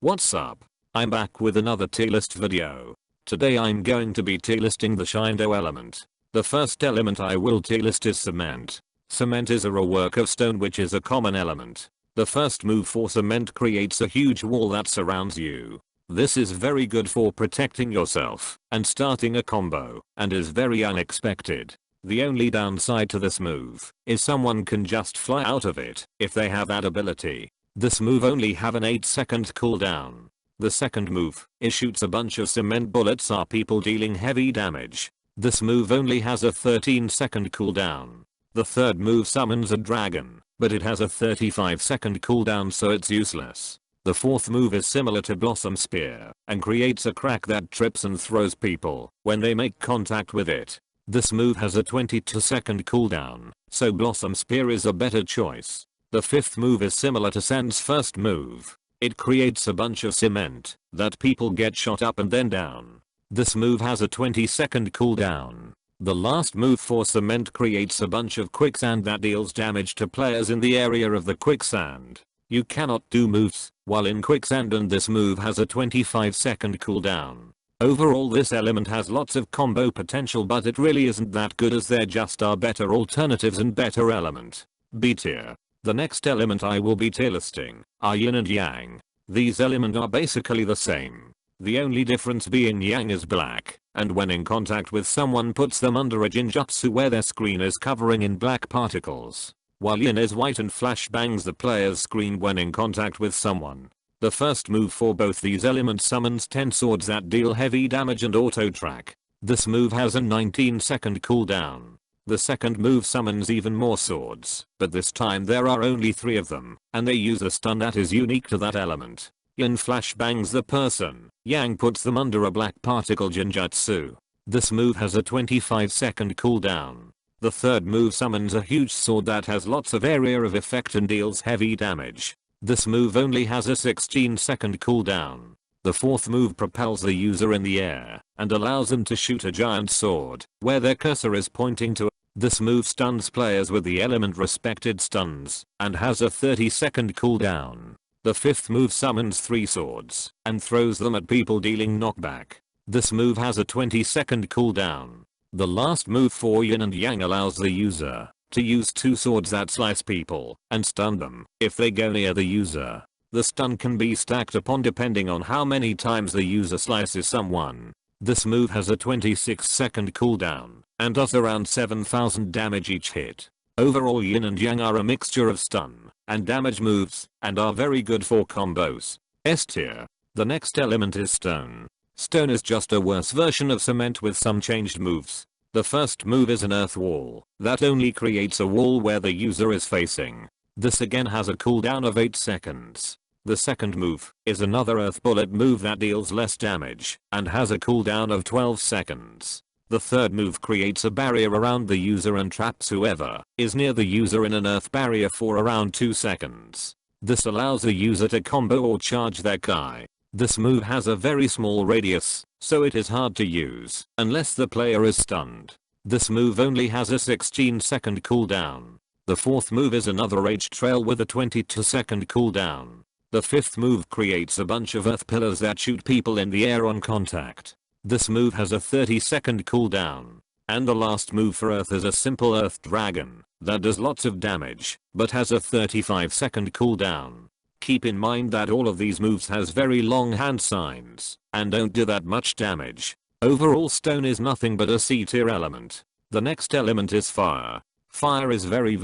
What's up? I'm back with another tier list video. Today I'm going to be tier listing the Shindo element. The first element I will tier list is cement. Cement is a raw work of stone which is a common element. The first move for cement creates a huge wall that surrounds you. This is very good for protecting yourself and starting a combo and is very unexpected. The only downside to this move is someone can just fly out of it if they have that ability. This move only have an 8-second cooldown. The second move is shoots a bunch of cement bullets at people dealing heavy damage. This move only has a 13-second cooldown. The third move summons a dragon, but it has a 35-second cooldown so it's useless. The fourth move is similar to Blossom Spear and creates a crack that trips and throws people when they make contact with it. This move has a 22-second cooldown, so Blossom Spear is a better choice. The fifth move is similar to Sand's first move. It creates a bunch of cement that people get shot up and then down. This move has a 20-second cooldown. The last move for cement creates a bunch of quicksand that deals damage to players in the area of the quicksand. You cannot do moves while in quicksand and this move has a 25-second cooldown. Overall this element has lots of combo potential but it really isn't that good as there just are better alternatives and better element. B tier. The next element I will be tier listing are Yin and Yang. These elements are basically the same. The only difference being Yang is black, and when in contact with someone puts them under a Jinjutsu where their screen is covering in black particles, while Yin is white and flashbangs the player's screen when in contact with someone. The first move for both these elements summons 10 swords that deal heavy damage and auto track. This move has a 19-second cooldown. The second move summons even more swords, but this time there are only 3 of them, and they use a stun that is unique to that element. Yin flashbangs the person, Yang puts them under a black particle Jinjutsu. This move has a 25-second cooldown. The third move summons a huge sword that has lots of area of effect and deals heavy damage. This move only has a 16-second cooldown. The fourth move propels the user in the air and allows them to shoot a giant sword where their cursor is pointing to. This move stuns players with the element respected stuns and has a 30-second cooldown. The fifth move summons 3 swords and throws them at people dealing knockback. This move has a 20-second cooldown. The last move for Yin and Yang allows the user to use 2 swords that slice people and stun them if they go near the user. The stun can be stacked upon depending on how many times the user slices someone. This move has a 26-second cooldown and does around 7,000 damage each hit. Overall Yin and Yang are a mixture of stun and damage moves and are very good for combos. S tier. The next element is stone. Stone is just a worse version of cement with some changed moves. The first move is an earth wall that only creates a wall where the user is facing. This again has a cooldown of 8 seconds. The second move is another earth bullet move that deals less damage and has a cooldown of 12 seconds. The third move creates a barrier around the user and traps whoever is near the user in an earth barrier for around 2 seconds. This allows the user to combo or charge their Kai. This move has a very small radius, so it is hard to use unless the player is stunned. This move only has a 16-second cooldown. The fourth move is another rage trail with a 22-second cooldown. The fifth move creates a bunch of earth pillars that shoot people in the air on contact. This move has a 30-second cooldown. And the last move for earth is a simple earth dragon that does lots of damage but has a 35-second cooldown. Keep in mind that all of these moves has very long hand signs and don't do that much damage. Overall stone is nothing but a C tier element. The next element is fire. Fire is very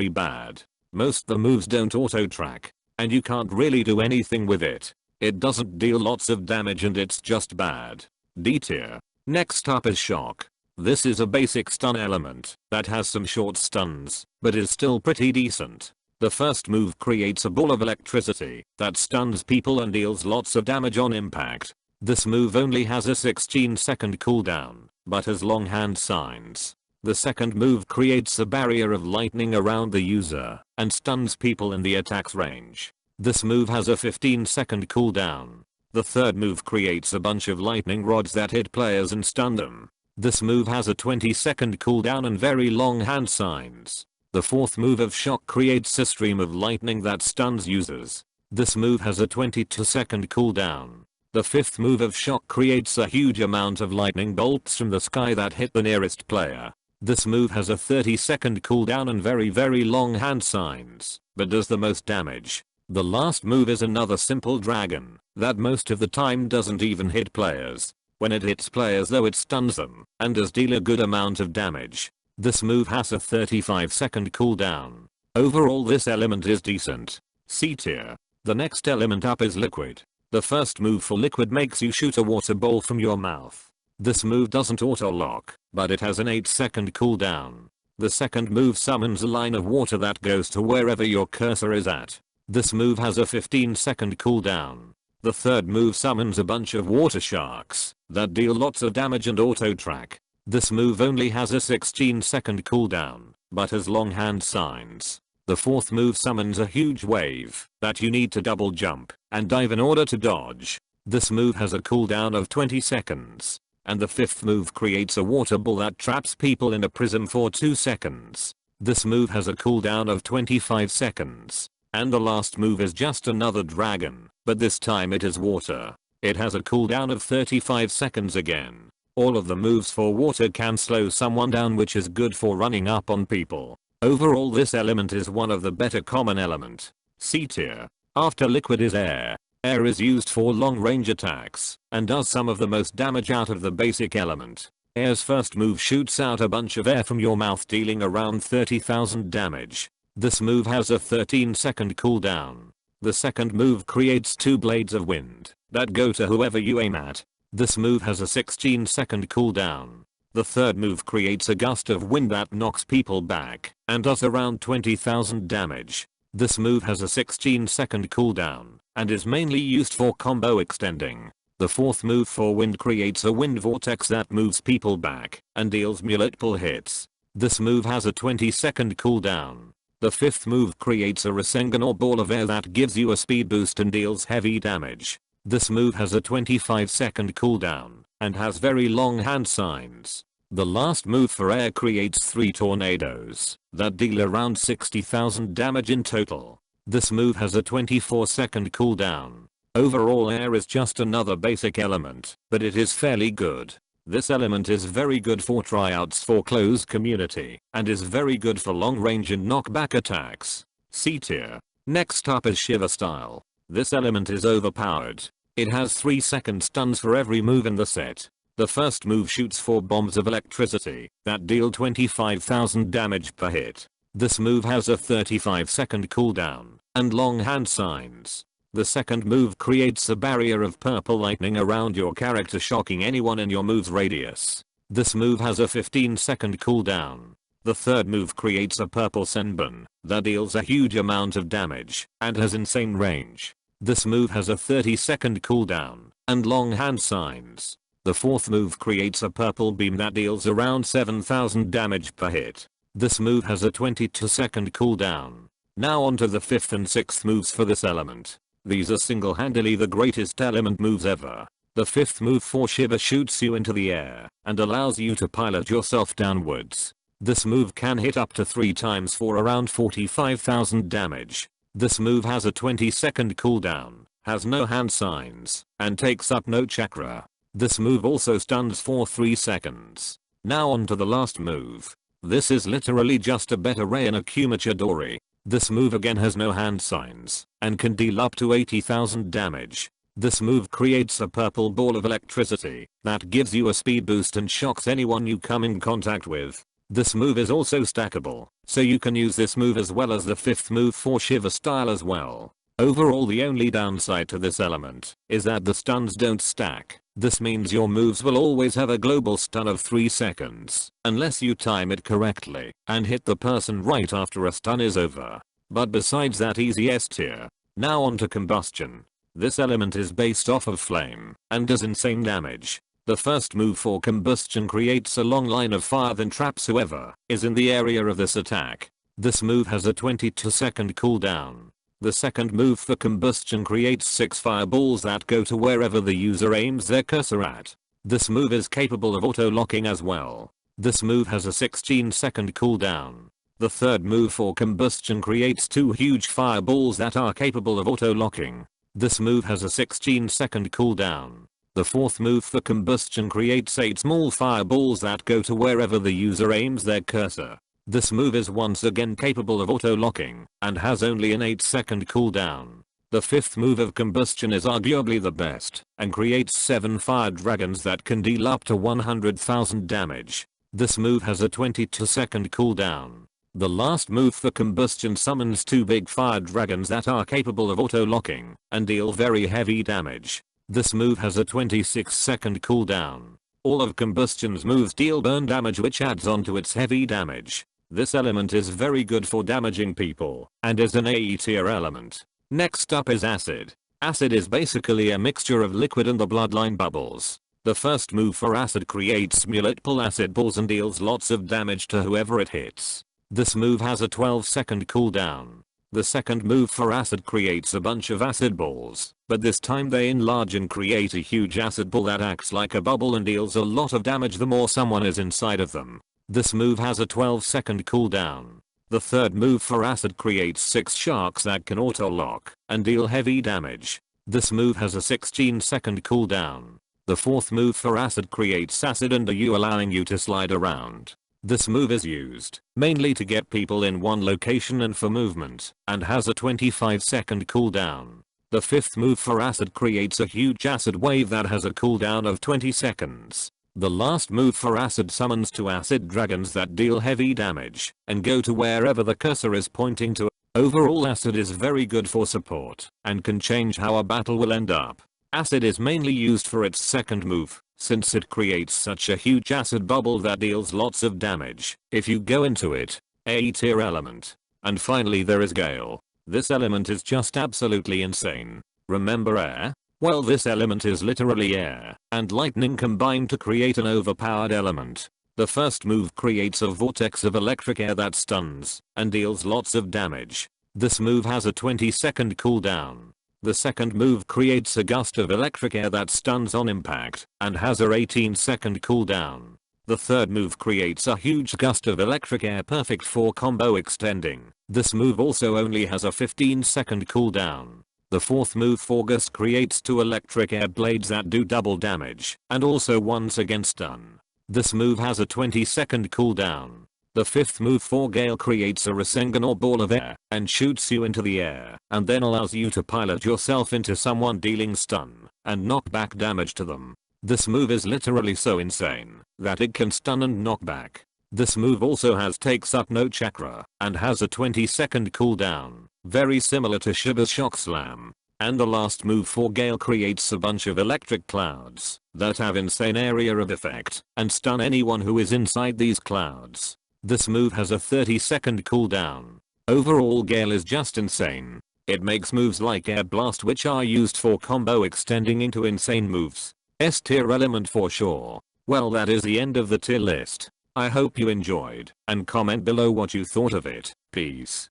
bad. Most the moves don't auto track and you can't really do anything with it. It doesn't deal lots of damage and it's just bad. D tier. Next up is shock. This is a basic stun element that has some short stuns but is still pretty decent. The first move creates a ball of electricity that stuns people and deals lots of damage on impact. This move only has a 16-second cooldown but has long hand signs. The second move creates a barrier of lightning around the user and stuns people in the attack's range. This move has a 15-second cooldown. The third move creates a bunch of lightning rods that hit players and stun them. This move has a 20-second cooldown and very long hand signs. The fourth move of shock creates a stream of lightning that stuns users. This move has a 22-second cooldown. The fifth move of Shock creates a huge amount of lightning bolts from the sky that hit the nearest player. This move has a 30-second cooldown and very long hand signs, but does the most damage. The last move is another simple dragon that most of the time doesn't even hit players. When it hits players though, it stuns them and does deal a good amount of damage. This move has a 35-second cooldown. Overall this element is decent. C tier. The next element up is Liquid. The first move for Liquid makes you shoot a water ball from your mouth. This move doesn't auto-lock, but it has an 8-second cooldown. The second move summons a line of water that goes to wherever your cursor is at. This move has a 15-second cooldown. The third move summons a bunch of water sharks that deal lots of damage and auto-track. This move only has a 16-second cooldown, but has long hand signs. The fourth move summons a huge wave that you need to double jump and dive in order to dodge. This move has a cooldown of 20 seconds. And the fifth move creates a water ball that traps people in a prism for 2 seconds. This move has a cooldown of 25 seconds. And the last move is just another dragon, but this time it is water. It has a cooldown of 35 seconds again. All of the moves for water can slow someone down, which is good for running up on people. Overall this element is one of the better common element. C tier. After Liquid is Air. Air is used for long range attacks and does some of the most damage out of the basic element. Air's first move shoots out a bunch of air from your mouth, dealing around 30,000 damage. This move has a 13-second cooldown. The second move creates 2 blades of wind that go to whoever you aim at. This move has a 16-second cooldown. The third move creates a gust of wind that knocks people back and does around 20,000 damage. This move has a 16-second cooldown and is mainly used for combo extending. The fourth move for wind creates a wind vortex that moves people back and deals multiple hits. This move has a 20-second cooldown. The fifth move creates a Rasengan or ball of air that gives you a speed boost and deals heavy damage. This move has a 25-second cooldown and has very long hand signs. The last move for air creates 3 tornadoes that deal around 60,000 damage in total. This move has a 24-second cooldown. Overall air is just another basic element, but it is fairly good. This element is very good for tryouts for closed community and is very good for long range and knockback attacks. C tier. Next up is Shiver style. This element is overpowered. It has 3-second stuns for every move in the set. The first move shoots 4 bombs of electricity that deal 25,000 damage per hit. This move has a 35-second cooldown and long hand signs. The second move creates a barrier of purple lightning around your character, shocking anyone in your move's radius. This move has a 15-second cooldown. The third move creates a purple Senbon that deals a huge amount of damage and has insane range. This move has a 30-second cooldown and long hand signs. The fourth move creates a purple beam that deals around 7,000 damage per hit. This move has a 22-second cooldown. Now onto the fifth and sixth moves for this element. These are single-handedly the greatest element moves ever. The fifth move for Shiver shoots you into the air and allows you to pilot yourself downwards. This move can hit up to 3 times for around 45,000 damage. This move has a 20-second cooldown, has no hand signs, and takes up no chakra. This move also stuns for 3 seconds. Now onto the last move. This is literally just a better Ray and Akuma Chidori. This move again has no hand signs and can deal up to 80,000 damage. This move creates a purple ball of electricity that gives you a speed boost and shocks anyone you come in contact with. This move is also stackable, so you can use this move as well as the fifth move for Shiver style as well. Overall, the only downside to this element is that the stuns don't stack. This means your moves will always have a global stun of 3 seconds, unless you time it correctly and hit the person right after a stun is over. But besides that, easy S tier. Now onto Combustion. This element is based off of flame and does insane damage. The first move for Combustion creates a long line of fire that traps whoever is in the area of this attack. This move has a 22-second cooldown. The second move for Combustion creates 6 fireballs that go to wherever the user aims their cursor at. This move is capable of auto-locking as well. This move has a 16-second cooldown. The third move for Combustion creates 2 huge fireballs that are capable of auto-locking. This move has a 16-second cooldown. The fourth move for Combustion creates 8 small fireballs that go to wherever the user aims their cursor. This move is once again capable of auto-locking and has only an 8-second cooldown. The fifth move of Combustion is arguably the best and creates 7 fire dragons that can deal up to 100,000 damage. This move has a 22-second cooldown. The last move for Combustion summons 2 big fire dragons that are capable of auto-locking and deal very heavy damage. This move has a 26-second cooldown. All of Combustion's moves deal burn damage, which adds on to its heavy damage. This element is very good for damaging people and is an A tier element. Next up is Acid. Acid is basically a mixture of liquid and the bloodline bubbles. The first move for Acid creates multiple acid balls and deals lots of damage to whoever it hits. This move has a 12-second cooldown. The second move for Acid creates a bunch of acid balls, but this time they enlarge and create a huge acid ball that acts like a bubble and deals a lot of damage the more someone is inside of them. This move has a 12-second cooldown. The third move for Acid creates 6 sharks that can auto-lock and deal heavy damage. This move has a 16-second cooldown. The fourth move for Acid creates acid under you, allowing you to slide around. This move is used mainly to get people in one location and for movement, and has a 25-second cooldown. The fifth move for Acid creates a huge acid wave that has a cooldown of 20 seconds. The last move for Acid summons 2 acid dragons that deal heavy damage and go to wherever the cursor is pointing to. Overall, Acid is very good for support and can change how a battle will end up. Acid is mainly used for its second move, since it creates such a huge acid bubble that deals lots of damage if you go into it. A tier element. And finally there is Gale. This element is just absolutely insane. Remember air? Well, this element is literally air and lightning combined to create an overpowered element. The first move creates a vortex of electric air that stuns and deals lots of damage. This move has a 20-second cooldown. The second move creates a gust of electric air that stuns on impact and has a 18-second cooldown. The third move creates a huge gust of electric air perfect for combo extending. This move also only has a 15-second cooldown. The fourth move for Gust creates 2 electric air blades that do double damage and also once again stun. This move has a 20-second cooldown. The fifth move for Gale creates a Rasengan or ball of air and shoots you into the air and then allows you to pilot yourself into someone, dealing stun and knockback damage to them. This move is literally so insane that it can stun and knock back. This move also takes up no chakra and has a 20-second cooldown, very similar to Shiver's Shock Slam. And the last move for Gale creates a bunch of electric clouds that have insane area of effect and stun anyone who is inside these clouds. This move has a 30-second cooldown. Overall, Gale is just insane. It makes moves like Air Blast, which are used for combo extending, into insane moves. S tier element for sure. Well, that is the end of the tier list. I hope you enjoyed, and comment below what you thought of it. Peace.